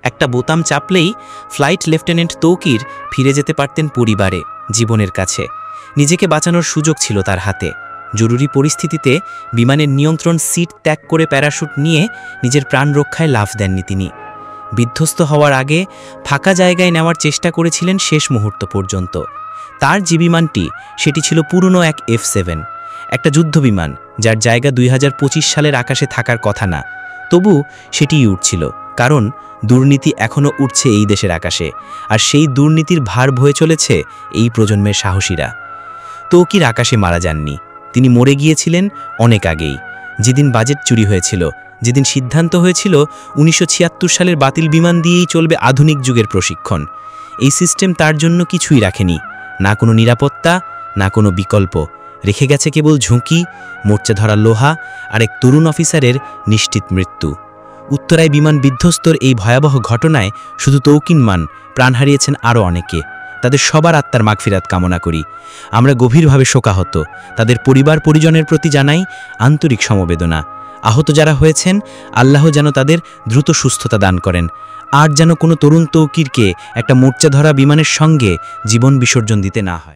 একটা বোতাম চাপলেই flight lieutenant Tauqir ফিরে যেতে পারতেন পরিবারে, জীবনের কাছে। নিজেকে বাঁচানোর সুযোগ ছিল তার হাতে। জরুরি পরিস্থিতিতে বিমানের নিয়ন্ত্রণ সিট ত্যাগ করে প্যারাশুট নিয়ে নিজের প্রাণ রক্ষায় লাফ দেননি তিনি। বিধ্বস্ত হওয়ার আগে ফাঁকা জায়গায় নেওয়ার চেষ্টা করেছিলেন শেষ মুহূর্ত পর্যন্ত। তার যে বিমানটি, সেটি ছিল পুরনো এক F7, একটা যুদ্ধবিমান যার জায়গা 2025 সালের আকাশে থাকার কথা না। তবু সেটিই উঠছিল, কারণ দুর্নীতি এখনও উঠছে এই দেশের আকাশে, আর সেই দুর্নীতির ভার বয়ে চলেছে এই প্রজন্মের সাহসীরা। তৌকির আকাশে মারা যাননি, তিনি মরে গিয়েছিলেন অনেক আগেই। যেদিন বাজেট চুরি হয়েছিল, যেদিন সিদ্ধান্ত হয়েছিল 1976 সালের বাতিল বিমান দিয়েই চলবে আধুনিক যুগের প্রশিক্ষণ, এই সিস্টেম তার জন্য কিছুই রাখেনি। না কোনো নিরাপত্তা, না কোনো বিকল্প। রেখে গেছে কেবল ঝুঁকি, মোর্চা ধরা লোহা আর এক তরুণ অফিসারের নিশ্চিত মৃত্যু। উত্তরায় বিমান বিধ্বস্তর এই ভয়াবহ ঘটনায় শুধু তৌকির মান, প্রাণ হারিয়েছেন আরও অনেকে। তাদের সবার আত্মার মাগফিরাত কামনা করি। আমরা গভীরভাবে শোকাহত। তাদের পরিবার পরিজনের প্রতি জানাই আন্তরিক সমবেদনা। আহত যারা হয়েছেন, আল্লাহ যেন তাদের দ্রুত সুস্থতা দান করেন, আর যেন কোনো তরুণ তৌকিরকে একটা মোর্চা ধরা বিমানের সঙ্গে জীবন বিসর্জন দিতে না হয়।